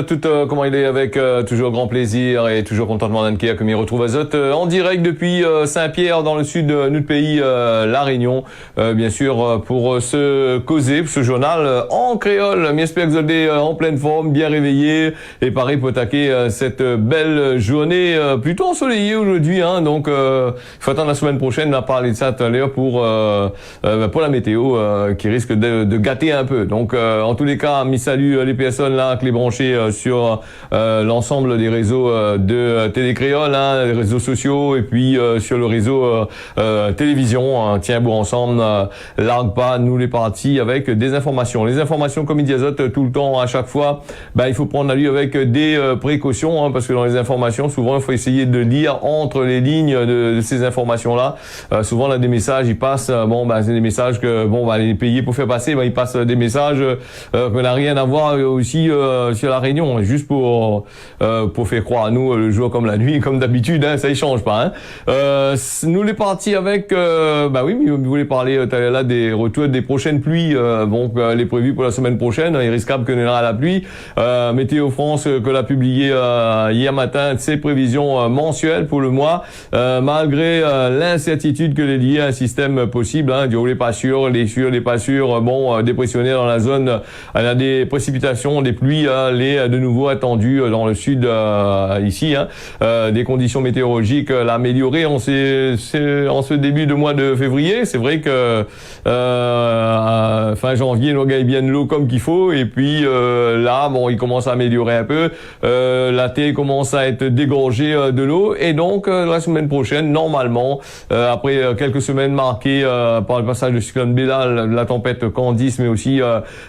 tout comment il est avec toujours grand plaisir et toujours contentement d'Anne comme il retrouve Azot en direct depuis Saint-Pierre dans le sud de notre pays, La Réunion, bien sûr pour se causer ce journal en créole. J'espère que vous êtes en pleine forme, bien réveillé et paré pour attaquer cette belle journée plutôt ensoleillée aujourd'hui, hein, donc il faut attendre la semaine prochaine, on va parler de ça tout à l'heure pour la météo qui risque de gâter un peu. Donc en tous les cas, mis salut les personnes là, les branchés sur l'ensemble des réseaux de Télécréole, hein, les réseaux sociaux et puis sur le réseau télévision. Hein, tiens, bon ensemble, largue pas, nous les partis avec des informations. Les informations comme il dit Azot tout le temps, à chaque fois, il faut prendre la lui avec des précautions, hein, parce que dans les informations, souvent il faut essayer de lire entre les lignes de ces informations-là. Souvent là des messages, ils passent, c'est des messages que les payer pour faire passer, ils passent des messages qu'on n'a rien à voir aussi sur la Réunion, juste pour faire croire à nous le jour comme la nuit, comme d'habitude, hein, ça y change pas. Hein. Nous les partis avec, oui, mais vous voulez parler là des retours des prochaines pluies, les prévues pour la semaine prochaine, il est risquable que nous aura la pluie. Météo France que l'a publié hier matin ses prévisions mensuelles pour le mois, malgré l'incertitude que les liée à un système possible, hein, les pas sûrs, les pas sûrs, dépressionnaires dans la zone, il y a des précipitations, des pluies, les de nouveau attendues dans le sud ici, hein, des conditions météorologiques l'aaméliorer en ce début de mois de février. C'est vrai que fin janvier, nous gagne bien de l'eau comme qu'il faut, et puis là, il commence à améliorer un peu. La terre commence à être dégorgée de l'eau, et donc la semaine prochaine, normalement, après quelques semaines marquées par le passage de cyclone Bédal, la tempête Candice, mais aussi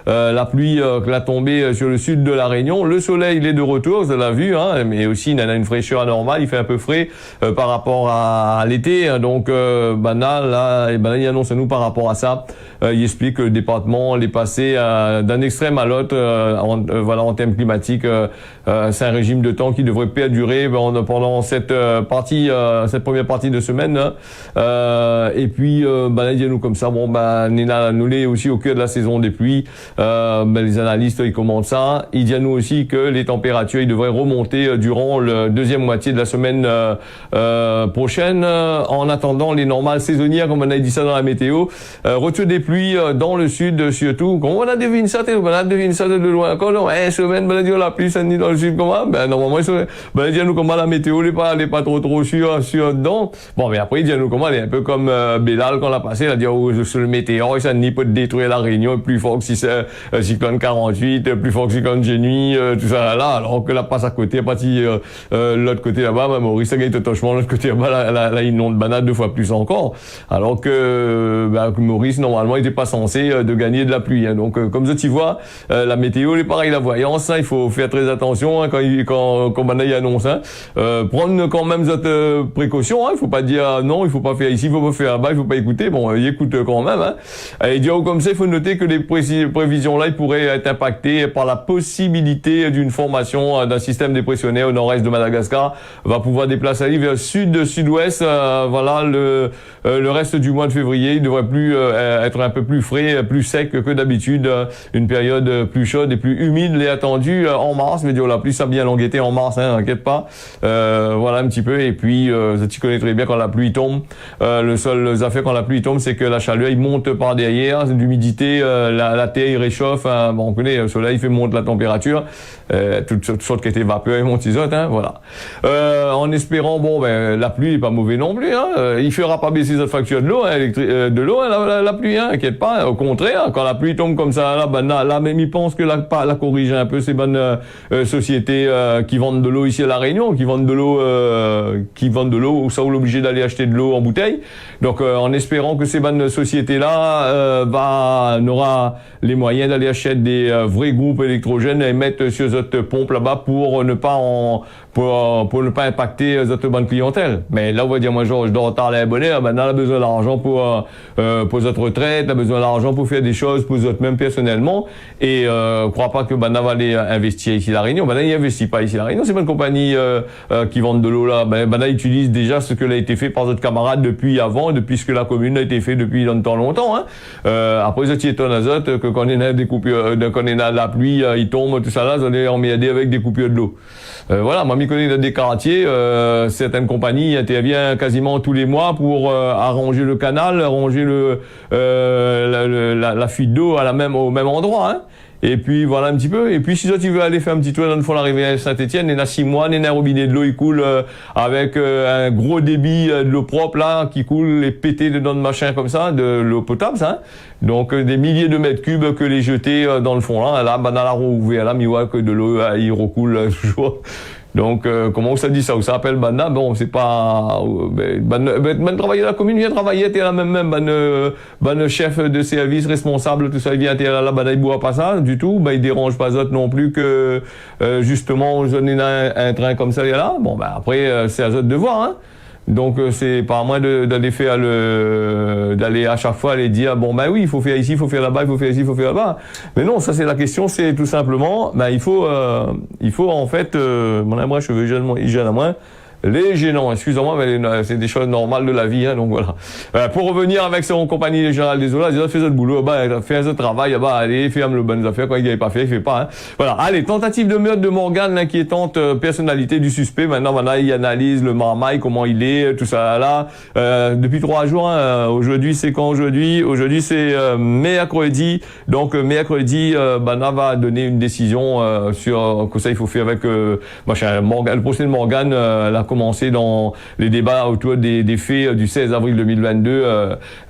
la pluie la tombée sur le sud de la Réunion, le soleil il est de retour, vous l'avez vu, hein, mais aussi il a une fraîcheur anormale, il fait un peu frais par rapport à l'été, hein, donc il annonce à nous par rapport à ça, il explique que le département est passé d'un extrême à l'autre, en termes climatiques, c'est un régime de temps qui devrait perdurer pendant cette première partie de semaine, hein. Et puis il dit à nous comme ça, nous l'est aussi au cœur de la saison des pluies, les analystes ils commentent ça, il dit à nous aussi que les températures ils devraient remonter durant la deuxième moitié de la semaine prochaine, en attendant les normales saisonnières, comme on a dit ça dans la météo. Retour des pluies dans le sud surtout, on a deviné ça de loin encore, semaine, la pluie ça ni dans le sud comment, normalement il dit à nous comment la météo n'est pas trop sûr dedans. Mais après il dit à nous comment elle est un peu comme Bédal quand on l'a passé, il a dit sur le météo ça n'y peut détruire la Réunion plus fort que si c'est cyclone 48, plus fort que cyclone Génie, tout ça là, alors que là passe à côté, parti l'autre côté là-bas, Maurice a gagné totalement l'autre côté là-bas, la inonde banane 2 fois plus encore, alors que Maurice normalement il était pas censé de gagner de la pluie, hein. Donc comme ça tu vois, la météo est pareil, la voyance, hein, il faut faire très attention, hein, quand il annonce, hein. Prendre quand même cette précaution, hein, il faut pas dire non, il faut pas faire ici, il faut pas faire là-bas, il faut pas écouter, il écoute quand même, hein. Et dit comme ça, il faut noter que les prévisions là, ils pourraient être impactées par la possibilité d'une formation d'un système dépressionnaire au nord-est de Madagascar, va pouvoir déplacer vers sud-sud-ouest, le reste du mois de février, il devrait plus être un peu plus frais, plus sec que d'habitude, une période plus chaude et plus humide est attendue en mars, mais la pluie ça a bien longueté en mars, hein, t'inquiète pas, voilà un petit peu, et puis tu connais très bien quand la pluie tombe, le seul affaire quand la pluie tombe, c'est que la chaleur il monte par derrière, l'humidité, la terre il réchauffe, hein, on connaît, le soleil il fait monter la température, toutes sortes qui étaient vapeur et montisote, hein, voilà. En espérant, la pluie est pas mauvais non plus, hein, il fera pas baisser cette facture de l'eau, hein, la pluie, hein, inquiète pas, au contraire, quand la pluie tombe comme ça, là même ils pensent que la corriger un peu ces bonnes sociétés qui vendent de l'eau ici à La Réunion, qui vendent de l'eau, ou ça ou l'obligé d'aller acheter de l'eau en bouteille. Donc en espérant que ces bonnes sociétés là n'aura les moyens d'aller acheter des vrais groupes électrogènes et mettre sur cette pompe là-bas pour ne pas impacter cette bonne clientèle. Mais là on va dire moi je dois retarder l'abonné, on a besoin d'argent pour notre retraite, on a besoin d'argent pour faire des choses pour eux même personnellement, et crois pas que va aller investir ici à La Réunion, il investit pas ici à La Réunion, c'est pas une compagnie qui vendent de l'eau là, utilise déjà ce que l'a été fait par notre camarade depuis ce que la commune a été fait depuis longtemps, hein. Après ça t'y étonne azote que quand on a des coupures, quand on a la pluie, il tombe tout ça là, ça allait emmerder avec des coupures de l'eau. Voilà, moi, je connais dans des quartiers, certaines compagnies interviennent quasiment tous les mois pour arranger le canal, arranger la fuite d'eau au même endroit, hein. Et puis voilà un petit peu. Et puis si toi tu veux aller faire un petit tour dans le fond de la rivière Saint-Étienne, il y en a 6 mois, il y a un robinet de l'eau, il coule avec un gros débit de l'eau propre là, qui coule et pété dedans de machin comme ça, de l'eau potable, ça. Hein. Donc des milliers de mètres cubes que les jeter dans le fond là, dans la roue ouverte là, mais voit que de l'eau il recoule toujours. Donc, comment ça dit ça? Ou ça appelle Banna? Bon, c'est pas, ben travailler à la commune, vient travailler, t'es là ben chef de service, responsable, tout ça, il vient, t'es là, ben, il boit pas ça, du tout, ben, il dérange pas autres non plus que, justement, je donne un train comme ça, et là. Bon, ben, après, c'est à eux de voir, hein. Donc c'est pas à moi d'aller faire d'aller à chaque fois aller dire bon ben oui il faut faire ici, il faut faire là-bas, il faut faire ici, il faut faire là-bas. Mais non, ça c'est la question, c'est tout simplement ben il faut en fait mon amour cheveux jeune à moi. Les gênants, excusez-moi, mais c'est des choses normales de la vie, hein, donc voilà. Pour revenir avec son compagnie générale des eaux, là, il fait le boulot, bah, fait ce travail, bah, allez, ferme le bonnes affaires, quoi, il n'avait pas fait, il fait pas, hein. Voilà. Allez, tentative de meurtre de Morgan, l'inquiétante personnalité du suspect. Maintenant, il analyse le marmaille, comment il est, tout ça, là. Depuis 3 jours, hein, aujourd'hui, c'est quand aujourd'hui? Aujourd'hui, c'est, mercredi. Donc, mercredi, Bana va donner une décision, sur, que ça, il faut faire avec, Morgan, le procès de Morgan, commencé dans les débats autour des faits du 16 avril 2022.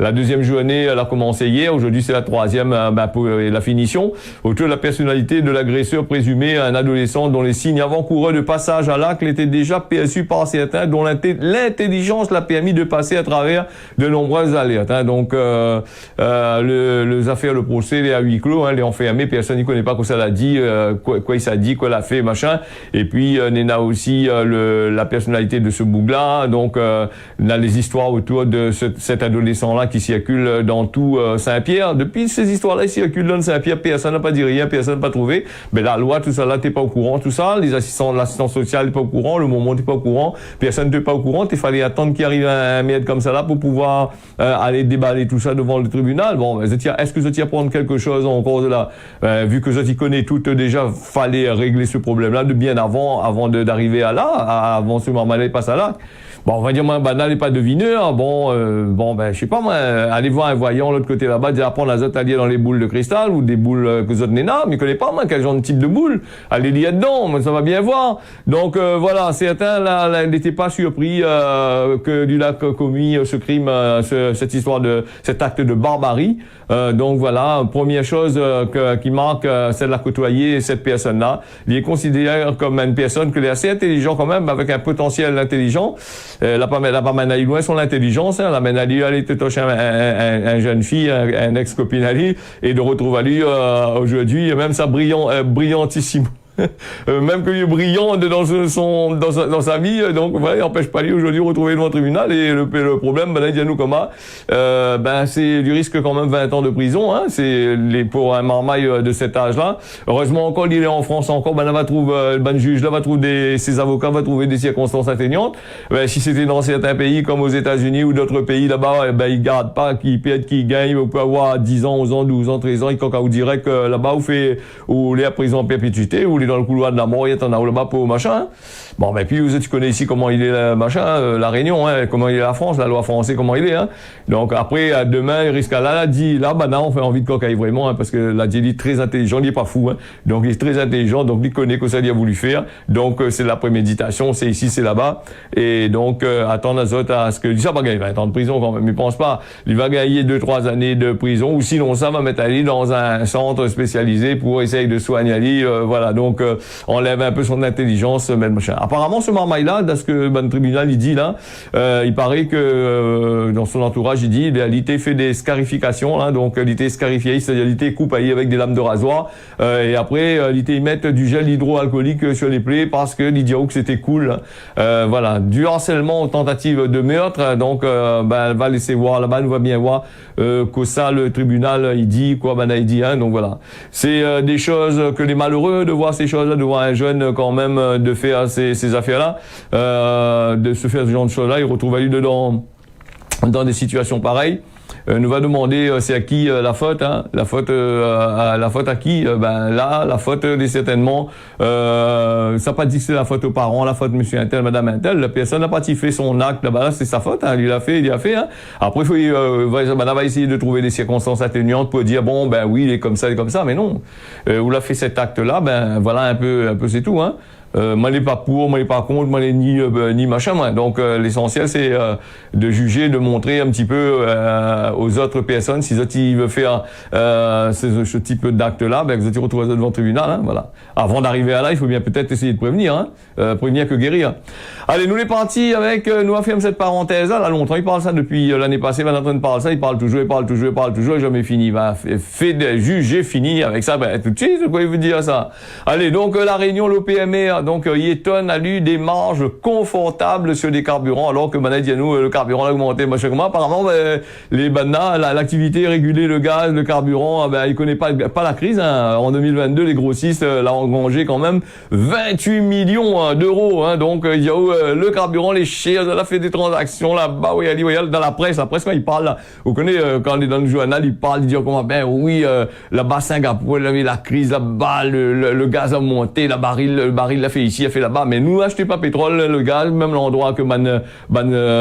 La deuxième journée, elle a commencé hier. Aujourd'hui, c'est la troisième, pour la finition. Autour de la personnalité de l'agresseur présumé, un adolescent dont les signes avant-coureurs de passage à l'acte étaient déjà perçus par certains, dont l'intelligence l'a permis de passer à travers de nombreuses alertes. Hein. Donc, les affaires, le procès, il est à huis clos, hein, il est enfermé, personne n'y connaît pas quoi ça l'a dit, quoi il s'est dit, quoi l'a fait, machin. Et puis, on a aussi la personnalité de ce bougla, donc on a les histoires autour de cet adolescent-là qui circule dans tout Saint-Pierre. Depuis ces histoires-là, ils circulent dans Saint-Pierre, personne n'a pas dit rien, personne n'a pas trouvé. Mais la loi, tout ça là, t'es pas au courant, tout ça. Les assistants de l'assistance sociale, t'es pas au courant, le moment t'es pas au courant, personne t'es pas au courant. Il fallait attendre qu'il arrive un maître comme ça là pour pouvoir aller déballer tout ça devant le tribunal. Bon, est-ce que je tiens à prendre quelque chose en cause là, vu que je t'y connais tout déjà, fallait régler ce problème-là de bien avant d'arriver à là, avant ce moment pas ça là. Bon, on va dire, moi, Banal n'est pas devineur. Bon, je sais pas, moi, aller voir un voyant de l'autre côté là-bas, dire apprendre à autres à lire dans les boules de cristal ou des boules que vous autres n'éna, mais je connais pas, moi, quel genre de type de boule. Allez lire dedans, moi, ça va bien voir. Donc, voilà, certains, là, n'étaient pas surpris, que du lac commis ce crime, cette histoire cet acte de barbarie. Donc, voilà, première chose, qui manque, c'est de la côtoyer, cette personne-là. Il est considéré comme une personne qui est assez intelligent quand même, avec un potentiel intelligent. La pas aller loin son intelligence, hein, la mène aller te toucher un jeune fille, un ex-copine ali, et de retrouver lui, aujourd'hui, même sa brillantissime. Même que lui est brillant dans sa vie, donc voilà, il n'empêche pas lui aujourd'hui de retrouver devant le tribunal. Et le problème, il dit à nous comment, c'est du risque quand même 20 ans de prison, hein, pour un marmaille de cet âge-là. Heureusement encore, il est en France encore, là va trouver, le juge là va trouver ses avocats, va trouver des circonstances atténuantes. Si c'était dans certains pays comme aux États-Unis ou d'autres pays là-bas, ils gardent pas, qui perdent, qui gagnent, on peut avoir 10 ans, 11 ans, 12 ans, 13 ans, ils coquent direct là-bas ou les à prison en perpétuité, ou dans le couloir de la mort, il y a un là-bas pour machin. Bon, puis tu connais ici comment il est machin, la Réunion, hein, comment il est la France, la loi française, comment il est, hein. Donc après, demain, il risque à là, on fait envie de cocaïne vraiment, hein, parce que là, il est très intelligent, il est pas fou, hein. Donc il est très intelligent, donc il connaît que ça il a voulu faire. Donc c'est la préméditation, c'est ici, c'est là-bas. Et donc, attendre à ce que, ça va gagner 20 ans de prison quand même, il pense pas. Il va gagner 2-3 années de prison, ou sinon ça va mettre à aller dans un centre spécialisé pour essayer de soigner, voilà. Donc, enlève un peu son intelligence, même machin. Apparemment, ce marmaille-là, dans ce que le tribunal il dit là, il paraît que dans son entourage, il dit, il a l'été fait des scarifications, hein, donc l'été scarifié, c'est-à-dire l'été coupe avec des lames de rasoir, et après l'été ils mettent du gel hydroalcoolique sur les plaies parce que l'idiot que c'était cool. Voilà, du harcèlement aux tentatives de meurtre, donc elle va laisser voir là-bas, on va bien voir que ça le tribunal il dit quoi, il dit, hein, donc voilà. C'est des choses que les malheureux de voir ces choses-là, de voir un jeune quand même de faire ces affaires-là, de se faire ce genre de choses-là, il retrouve lui dedans dans des situations pareilles. nous va demander c'est à qui la faute, hein, la faute à qui, ben là la faute est certainement ça pas dit que c'est la faute aux parents, la faute monsieur Intel, madame Intel, la personne n'a pas fait son acte là-bas, c'est sa faute, hein, il a fait, hein. Après madame va essayer de trouver des circonstances atténuantes pour dire bon ben oui il est comme ça, mais non, où l'a fait cet acte là, ben voilà un peu c'est tout, hein. Moi n'est pas pour, moi n'est pas contre, moi n'est ni machin. Moi. Donc l'essentiel c'est de juger, de montrer un petit peu aux autres personnes si ils veulent faire ce type d'acte-là, ben vous êtes retrouvés devant le tribunal. Hein, voilà. Avant d'arriver à là, il faut bien peut-être essayer de prévenir, hein, prévenir que guérir. Allez, nous les partis avec nous affirme cette parenthèse là longtemps. Il parle ça depuis l'année passée, il est en train de parler ça, il parle toujours, et jamais fini. Ben, fait juger, fini avec ça, ben tout de suite. Quoi il veut dire ça? Allez, donc la réunion l'OPMR. Donc, Yeton a eu des marges confortables sur des carburants, alors que nous le carburant a augmenté. Apparemment, les bannas, l'activité régulée, le gaz, le carburant, il connaît pas la crise. Hein. En 2022, les grossistes l'ont engrangé quand même 28 millions d'euros. Hein. Donc, il y a le carburant, les shares, elle a fait des transactions là-bas. Oui, dans la presse quand il parle, là, vous connaissez, quand il est dans le journal, il parle, il dit comment oui, là-bas Singapour, il y avait la crise là-bas, le gaz a monté, le baril l'a fait ici, a fait là-bas, mais nous achetons pas pétrole, le gaz, même l'endroit que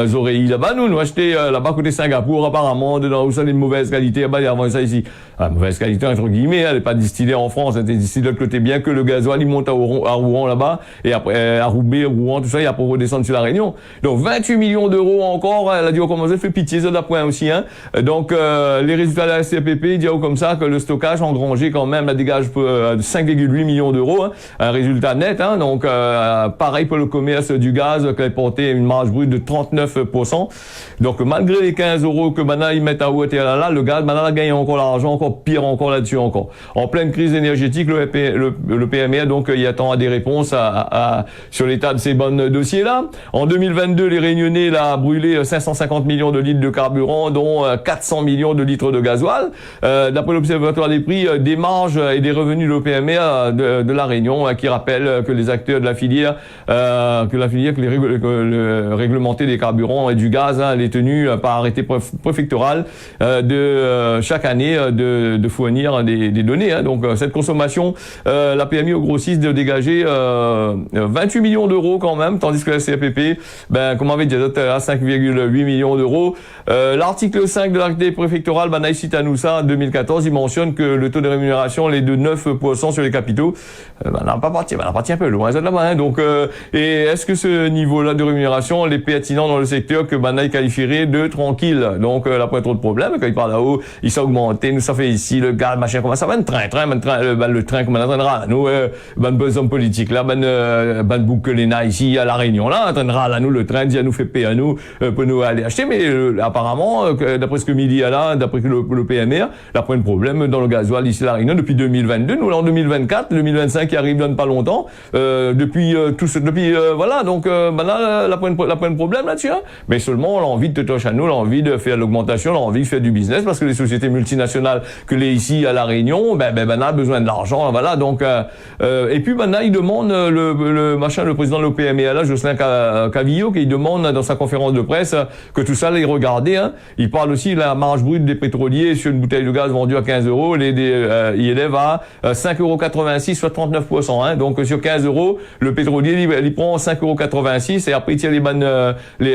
Zoreilles là-bas, nous achetons là-bas côté Singapour, apparemment, où ça, une mauvaise qualité, il y a ça ici. Mauvaise qualité, entre guillemets, elle n'est pas distillée en France, elle est distillée de l'autre côté, bien que le gasoil, il monte à Rouen là-bas, et après, à Roubaix, Rouen, tout ça, il y a pour redescendre sur la Réunion. Donc, 28 millions d'euros encore, elle a dit, comment ça fait pitié, ça d'appoint aussi, hein. Donc, les résultats de la CPP, il dit, comme ça, que le stockage engrangé quand même, la dégage de 5,8 millions d'euros, hein, un résultat net, hein. Donc, pareil pour le commerce du gaz, qui a porté une marge brute de 39%. Donc, malgré les 15 euros que maintenant ils mettent à haut et là, le gaz, maintenant, a gagné encore l'argent, encore pire encore là-dessus encore. En pleine crise énergétique, le PME, donc, il attend à des réponses sur l'état de ces bons dossiers-là. En 2022, les Réunionnais, là, a brûlé 550 millions de litres de carburant, dont 400 millions de litres de gasoil. D'après l'Observatoire des prix, des marges et des revenus de l'OPMR de la Réunion, qui rappelle que les acteurs de la filière, le réglementé des carburants et du gaz, hein, les tenues par arrêté préfectoral de chaque année de fournir des données. Hein. Donc cette consommation, la PMI au grossiste de dégager 28 millions d'euros quand même, tandis que la CAPP, comme on avait dit, à 5,8 millions d'euros. L'article 5 de l'arrêté préfectoral, cite à nous ça, en 2014, il mentionne que le taux de rémunération est de 9% sur les capitaux. On pas parti un peu loin là-bas. Hein. Donc, et est-ce que ce niveau-là de rémunération est pertinent dans le secteur que il qualifierait de tranquille? Donc, là, pas trop de problème. Quand il parle là-haut, il s'est augmenté, nous, ça fait ici, le gaz, machin, comment ça va, le train, comment on attendra, nous, hommes politiques, là, Boukelena, ici, à la Réunion, là, attendra, là, nous, le train, dit, nous fait payer à nous, pour nous aller acheter, mais, apparemment, d'après ce que Midi a là, d'après le PMR, là, pas de problème dans le gasoil ici à la Réunion, depuis 2022, nous, là, en 2024, 2025, qui arrive dans pas longtemps, voilà, donc, là, la point de problème là-dessus, hein. Mais seulement, on a envie de te toucher à nous, on a envie de faire l'augmentation, on a envie de faire du business, parce que les sociétés multinationales que les ici à la Réunion, on a besoin de l'argent, voilà, donc, et puis, il demande le président de l'OPMR là, Jocelyn Cavillo, qui demande dans sa conférence de presse que tout ça, les regarder, hein. Il parle aussi de la marge brute des pétroliers sur une bouteille de gaz vendue à 15 euros, il élève à 5,86 €, soit 39%, hein. Donc, sur 15 euros, le pétrolier, il prend 5,86 € et après, il tire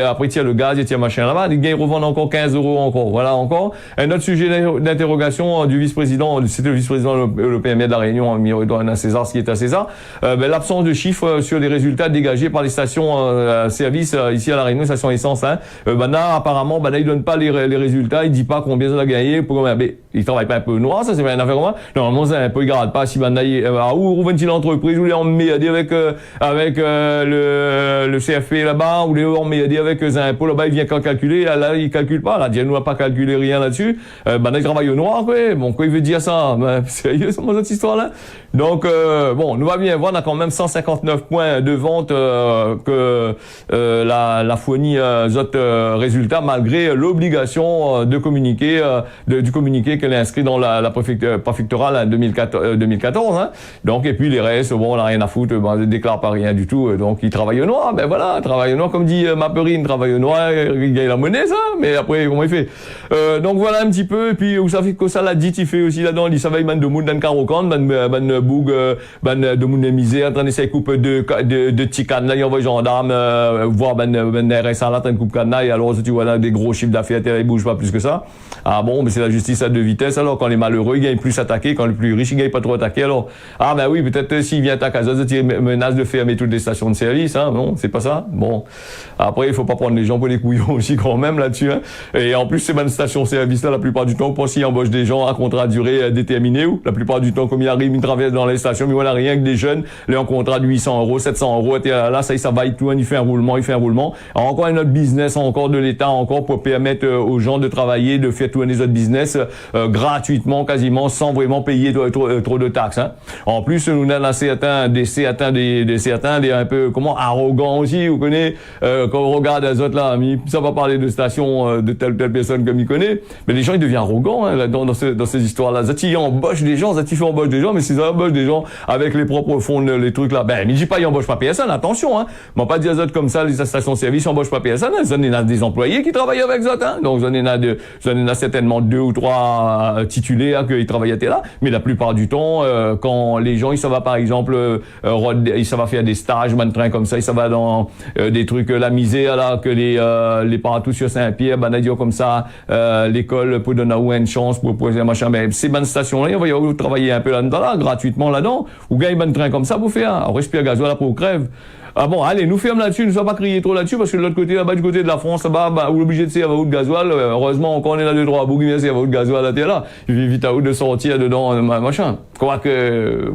après, il tire le gaz, il tire machin là-bas, il revend encore 15 € encore. Voilà, encore. Un autre sujet d'interrogation du vice-président, c'était le vice-président de l'OPMR de la Réunion, Mirodouane César, ce qui est à César, l'absence de chiffres sur les résultats dégagés par les stations service ici à la Réunion, stations essence, hein. Apparemment, il donne pas les résultats, il dit pas combien ça a gagné, il travaille pas un peu noir, ça c'est pas une affaire comment. Normalement, c'est un peu, il garde pas si où vend-il l'entreprise, ou les emmerdé avec le CFP là-bas, ou les emmerdé avec les impôts là-bas, il vient qu'à calculer, là, il calcule pas, là, nous n'a pas calculé rien là-dessus, il travaille au noir, quoi. Bon, quoi il veut dire ça? Sérieux, c'est cette histoire-là? Donc, nous va bien voir, on a quand même 159 points de vente, que, la fournit, résultats, malgré l'obligation de communiquer, du communiqué qu'elle a inscrit dans la préfectorale 2014, hein. Donc, et puis les restes, on n'a rien à foutre, ne déclare pas rien du tout, donc il travaille au noir. Ben voilà, travaille au noir, comme dit Maperine, travaille au noir, il gagne la monnaie, ça. Mais après, comment il fait? Donc voilà un petit peu. Et puis vous savez que ça l'a dit, il fait aussi là-dedans, il savait man de monde dans le carocan, ban boug, ban de monde misé, en train d'essayer coupe de tican là, il envoie gendarme, voir ban RSA là, en train de coupe canna, et alors tu vois là des gros chiffres d'affaires, il bouge pas plus que ça. Ah bon, mais c'est la justice à deux vitesses. Alors quand les malheureux ils gagnent plus attaqués, quand les plus riches ils gagnent pas trop attaqués. Alors ah ben oui, peut-être s'il vient à Casa, il menace de fermer toutes les stations de service. Hein, non, c'est pas ça. Bon, après il faut pas prendre les gens pour les couillons aussi quand même là-dessus. Hein. Et en plus ces mêmes stations-service là, la plupart du temps, pour s'ils embauchent des gens à contrat à durée déterminée, ou la plupart du temps comme ils arrivent, ils traversent dans les stations, mais voilà rien que des jeunes, les en contrat de 800 €, 700 €. Et là ça va et tout, il fait un roulement. Alors, encore un autre business, encore de l'État, encore pour permettre aux gens de travailler, de faire tous les autres business gratuitement, quasiment, sans vraiment payer trop de taxes. Hein. En plus, nous avons certains des un peu arrogants aussi. Vous connaissez quand on regarde les autres là, ça va parler de stations de telle personne comme il connaît, mais les gens ils deviennent arrogants hein, dans ces histoires-là. Ils embauchent des gens, ils embauchent des gens, mais s'ils embauchent des gens avec les propres fonds, les trucs là, ben, mais je dis pas ils embauchent pas personne, attention, hein. Moi pas dire autres comme ça, les stations-service embauchent pas personne, hein. Ils en ont des employés qui travaillent avec eux, hein. Donc ils en ont certainement 2 ou 3 titulaires qui travaillent à là, mais la plupart du temps, quand les gens ils s'en va par exemple, ils s'en va faire des stages, train comme ça, ils s'en va dans des trucs la misère là que les partout sur Saint-Pierre, dire comme ça, l'école pour donner une chance pour poser un machin, mais ces bonnes stations là, on va travailler un peu là-dedans, là, gratuitement là-dedans, ou gagner un train comme ça pour faire, on respire gasoil après on crève. Ah bon, allez, nous ferme là-dessus, ne sois pas crier trop là-dessus, parce que de l'autre côté, là-bas, du côté de la France, là-bas, on est obligé de faire votre gasoil, heureusement, encore on est là de droit à Bourg, c'est votre gasoil à terre là. Il fait vite à vous de sortir dedans, machin. Quoique.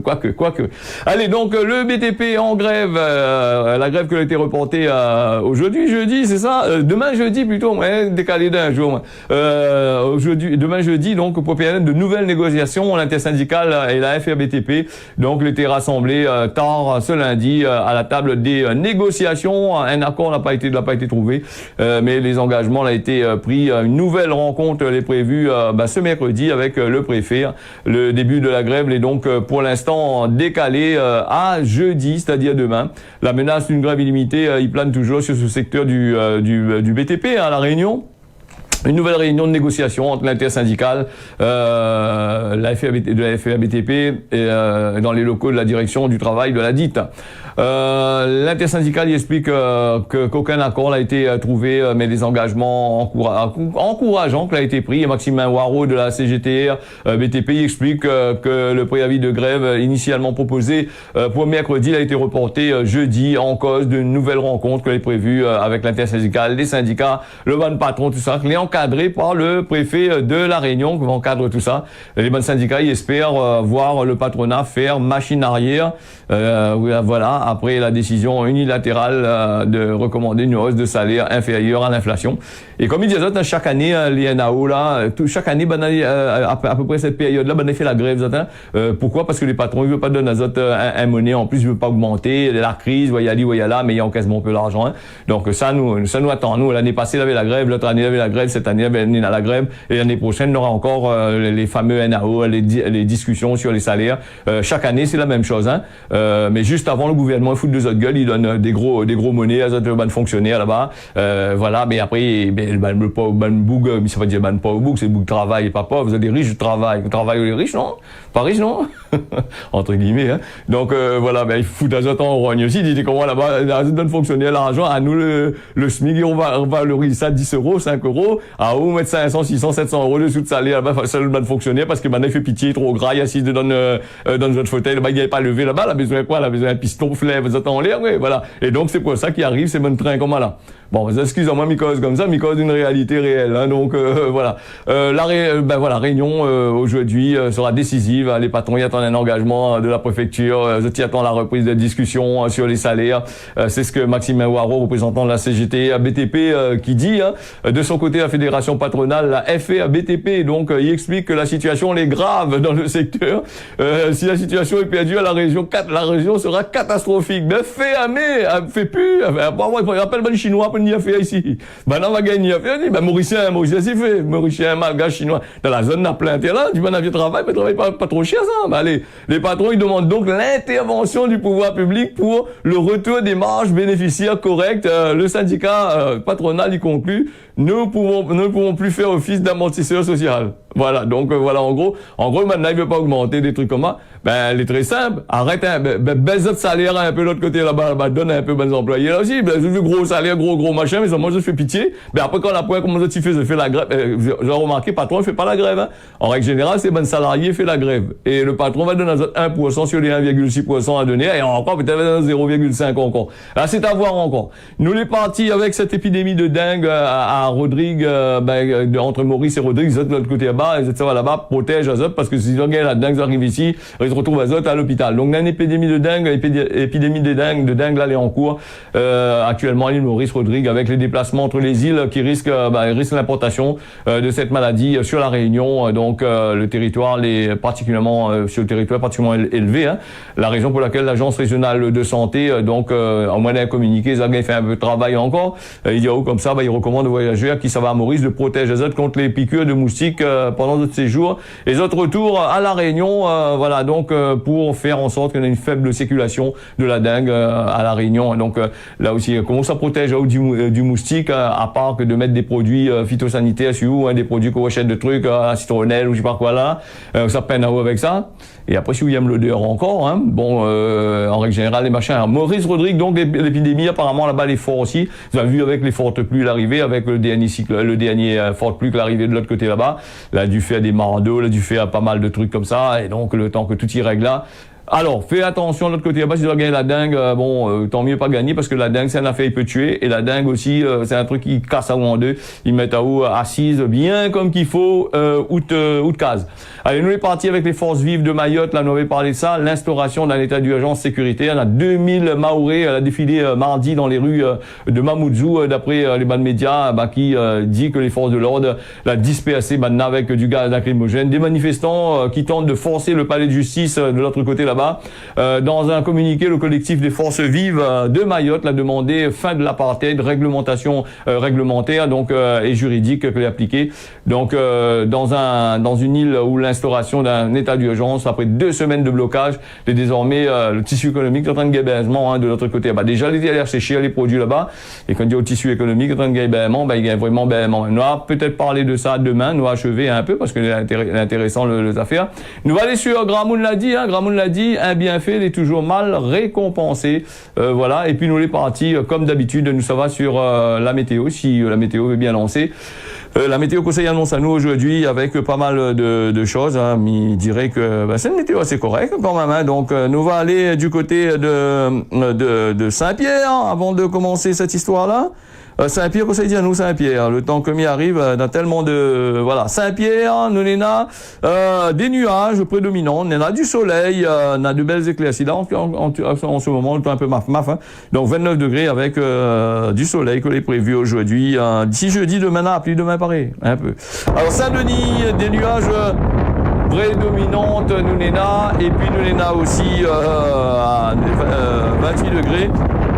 Allez, donc, le BTP en grève, la grève qui a été reportée, aujourd'hui, jeudi, c'est ça? Demain, jeudi, plutôt, décalé d'un jour. Demain, jeudi, donc, pour permettre de nouvelles négociations, l'intersyndicale et la FRBTP, donc, l'étaient rassemblés, tard, ce lundi, à la table des négociations. Un accord n'a pas été trouvé, mais les engagements ont été pris. Une nouvelle rencontre est prévue ce mercredi avec le préfet. Le début de la grève est donc pour l'instant décalé à jeudi, c'est-à-dire demain. La menace d'une grève illimitée, il plane toujours sur ce secteur du BTP à La Réunion. Une nouvelle réunion de négociation entre l'intersyndicale, de la FRBTP et dans les locaux de la direction du travail de la dite. L'intersyndicale explique qu'aucun accord n'a été trouvé, mais des engagements encourageants qui ont été pris. Et Maximin Waro de la CGTR BTP explique que le préavis de grève initialement proposé pour mercredi a été reporté jeudi en cause d'une nouvelle rencontre qui est prévue avec l'intersyndicale, les syndicats, le bon patron, tout ça, encadré par le préfet de La Réunion qui encadre tout ça. Les bons syndicats ils espèrent voir le patronat faire machine arrière. Voilà, après la décision unilatérale de recommander une hausse de salaire inférieure à l'inflation. Et comme ils disent chaque année les NAO là, chaque année à peu près cette période-là, ils fait la grève. Pourquoi? Parce que les patrons ils veulent pas donner un monnaie en plus, ils veulent pas augmenter. La crise, il y a là, mais il y a quasiment peu d'argent. Hein. Donc ça nous attend. Nous l'année passée il y avait la grève, l'autre année il y avait la grève, cette année on est dans la grève, et l'année prochaine on aura encore les fameux NAO, les discussions sur les salaires. Chaque année c'est la même chose. Hein. Mais juste avant le gouvernement il fout deux autres gueules, il donne des gros monnaies à autres fonctionnaires là-bas. Voilà, mais après boug, mais ça veut dire pauvre boug, c'est boug travail et pas pauvre. Vous avez des riches travail les riches non? Pas riches non? Entre guillemets. Hein. Donc voilà, il fout à autres en rogne aussi. Il dit comment là-bas, donne fonctionnaire l'argent à nous le SMIC, on va valoriser ça 10 €, 5 €. À où mettre 500, 600, 700 € dessus de salaire là-bas, ça ne fonctionner parce que maintenant il fait pitié, trop gras, il assis dans notre fauteuil, il n'est pas levé là-bas, il a besoin de quoi? Il a besoin d'un piston, flève, vous êtes en l'air, oui, voilà. Et donc c'est pour ça qu'il arrive ces bons trains comme là. Bon, excusez-moi, mi-cause comme ça, mi-cause d'une réalité réelle, hein, donc voilà. Réunion aujourd'hui sera décisive. Les patrons y attendent un engagement de la préfecture, y attendent la reprise de discussion sur les salaires. C'est ce que Maximin Waro, représentant de la CGT BTP, qui dit. Hein. De son côté, la fédération patronale, la FA BTP, donc il explique que la situation elle est grave dans le secteur. Si la situation est perdue à la région sera catastrophique. catastrophique. Ben, fait plus. Rappelle-moi les Chinois, pour n'y a fait ici. Ben, non, on va gagner à faire. Ben, Mauricien, c'est fait. Mauricien, malgache, chinois. Dans la zone, on a plein de terrain. Du bon, on a travail, mais travaille pas trop cher, ça. Ben, allez, les patrons, ils demandent donc l'intervention du pouvoir public pour le retour des marges bénéficiaires correctes. Le syndicat patronal, il conclut, nous ne pouvons plus faire office d'amortisseur social. Voilà, donc voilà, en gros, maintenant, il veut pas augmenter des trucs comme ça. Ben, elle est très simple. Arrête, baisse votre salaire un peu de l'autre côté là-bas, donne un peu aux employés là aussi. Ben, je gros salaire, gros machin, mais moi, je fais pitié. Ben, après, quand la point, comment ça, tu fais, je fais la grève. J'ai remarqué, patron, il fait pas la grève, hein. En règle générale, c'est ben salarié fait la grève. Et le patron va donner 1% sur les 1,6% à donner, et encore, peut-être 0,5 encore. Là, c'est à voir encore. Nous, les partis avec cette épidémie de dingue à Rodrigue, entre Maurice et Rodrigue, ils sont de l'autre côté là-bas, ils sont là-bas, protègent les autres, parce que si la dingue arrive ici, ils se retrouvent les autres à l'hôpital. Donc, une épidémie de dingue, de dingue, là, elle est en cours, actuellement, l'île Maurice, Rodrigue, avec les déplacements entre les îles qui risquent l'importation, de cette maladie sur la Réunion, donc, le territoire, sur le territoire particulièrement élevé, hein. La raison pour laquelle l'agence régionale de santé, en moins d'un communiqué, ça a fait un peu de travail encore. Il dit, comme ça, il recommande aux voyageurs qui s'en va à Maurice de protéger les autres contre les piqûres de moustiques, pendant notre séjour. Les autres retours à la Réunion, pour faire en sorte qu'on ait une faible circulation de la dengue, à la Réunion. Donc, là aussi, comment ça protège du moustique, à part que de mettre des produits phytosanitaires sur vous, des produits qu'on achète de trucs, à citronnelle ou je sais pas quoi là, ça peine à vous avec ça. Et après, si vous aimez l'odeur encore, hein, en règle générale, les machins. Maurice Rodrigue, donc, l'épidémie, apparemment, là-bas, elle est fort aussi. Vous avez vu avec les fortes pluies l'arrivée, avec le dernier forte pluie que l'arrivée de l'autre côté là-bas. Là, du fait à des mardeaux, là, du fait à pas mal de trucs comme ça. Et donc, le temps que tout y règle là. Alors, fais attention de l'autre côté là-bas, si tu dois gagner la dengue, tant mieux pas gagner, parce que la dengue, c'est un affaire, il peut tuer, et la dengue aussi, c'est un truc qui casse à vous en deux, ils mettent à vous assise bien comme qu'il faut, ou de case. Allez, nous, on est partis avec les forces vives de Mayotte, là, nous avait parlé de ça, l'instauration d'un état d'urgence sécuritaire. On a 2000 Maoris, elle a défilé mardi dans les rues de Mamoudzou, d'après les bandes médias, qui dit que les forces de l'ordre la dispersé maintenant avec du gaz lacrymogène, des manifestants qui tentent de forcer le palais de justice de l'autre côté là-bas. Dans un communiqué, le collectif des forces vives de Mayotte l'a demandé fin de l'apartheid, réglementation réglementaire et juridique que est appliquée. Donc dans une île où l'instauration d'un état d'urgence après 2 semaines de blocage, et désormais le tissu économique est en train de guébaisement de l'autre côté. Déjà les terres séchées, les produits là-bas, et quand on dit au tissu économique est en train de guébaisement, il y a vraiment bément. Nous allons peut-être parler de ça demain, nous achever un peu parce que c'est intéressant les affaires. Nous allons aller sur Gramoun l'a dit, un bienfait, il est toujours mal récompensé. Voilà. Et puis nous les partis, comme d'habitude, nous ça va sur la météo, si la météo veut bien lancer. La météo conseil annonce à nous aujourd'hui avec pas mal de choses. Hein. Il dirait que c'est une météo assez correcte quand même. Hein. Donc nous va aller du côté de Saint-Pierre avant de commencer cette histoire-là. Saint-Pierre, qu'est-ce que ça dit à nous, Saint-Pierre? Le temps que m'y arrive, dans tellement de... Voilà, Saint-Pierre, nous on a des nuages prédominants, on a du soleil, on a de belles éclaircies. Là, en ce moment, le temps un peu maf, hein. Donc 29 degrés avec du soleil que l'est prévu aujourd'hui. D'ici jeudi, demain, la pluie, demain pareil, un peu. Alors Saint-Denis, des nuages... prédominante, nous et puis nous aussi à 28 degrés.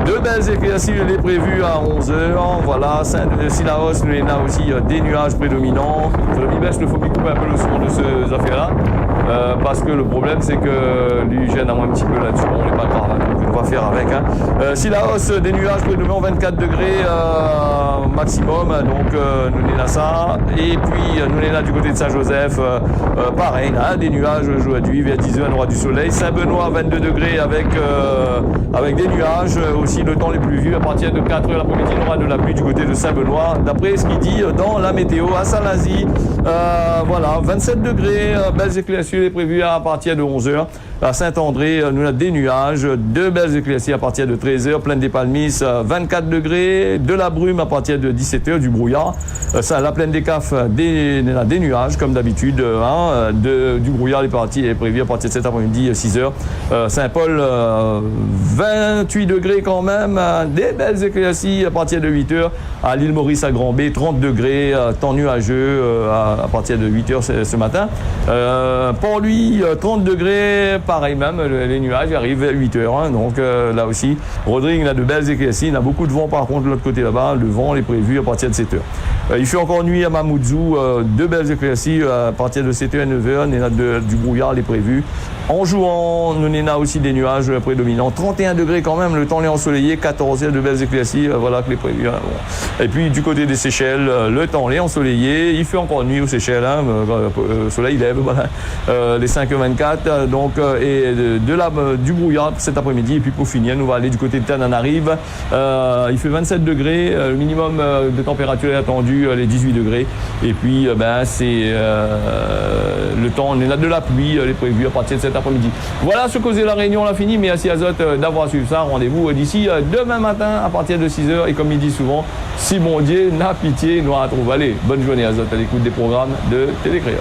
De belles éclaircies, il est prévu à 11h. Voilà, Sillaos, nous aussi des nuages prédominants. Je baisse le faut qu'il coupe un peu le son de ces affaires-là. Parce que le problème, c'est que lui gêne un petit peu là-dessus. On n'est pas grave, hein, donc on va faire avec. Sillaos, des nuages prédominants, 24 degrés maximum. Donc, nous à ça. Et puis, nous là du côté de Saint-Joseph, pareil, hein, des nuages aujourd'hui. Vers 10h, on aura du soleil. Saint-Benoît, 22 degrés avec des nuages. Aussi, le temps les plus vieux, à partir de 4h l'après-midi, on aura de la pluie du côté de Saint-Benoît. D'après ce qu'il dit dans la météo, à Saint-Lazy, voilà, 27 degrés, belles éclaircies est prévues à partir de 11h. À Saint-André, nous avons des nuages, de belles éclaircies à partir de 13h, plaine des Palmis, 24 degrés, de la brume à partir de 17h, du brouillard. La plaine des Cafes, des nuages, comme d'habitude, du brouillard est prévu à partir de cet après-midi, 6h. Saint-Paul, 28 degrés quand même des belles éclaircies à partir de 8h à l'île Maurice à Grand-B, 30 degrés, temps nuageux à partir de 8h ce matin. Port-Louis, 30 degrés, pareil même, les nuages arrivent à 8h. Donc là aussi, Rodrigue, il a de belles éclaircies. Il a beaucoup de vent par contre de l'autre côté là-bas. Le vent est prévu à partir de 7h. Il fait encore nuit à Mamoudzou, de belles éclaircies à partir de 7h et 9h. Il y a du brouillard, est prévu. En jouant, nous avons aussi des nuages prédominants. 31 degrés quand même, le temps est ensoleillé, 14h de belles éclaircies, voilà que les prévus. Bon. Et puis du côté des Seychelles, le temps est ensoleillé, il fait encore nuit aux Seychelles, le soleil lève, voilà, les 5h24, donc, et du brouillard cet après-midi. Et puis pour finir, nous allons aller du côté de Tananarive. Il fait 27 degrés, le minimum de température est attendu, les 18 degrés. Et puis, c'est le temps, on a de la pluie, les prévus à partir de cet après-midi. Voilà ce causait la Réunion, on l'a fini. Merci Azote d'avoir suivi ça. Rendez-vous d'ici demain matin à partir de 6h. Et comme il dit souvent, si mon Dieu n'a pitié, nous retrouve. Allez, bonne journée Azote à l'écoute des programmes de Télé Créole.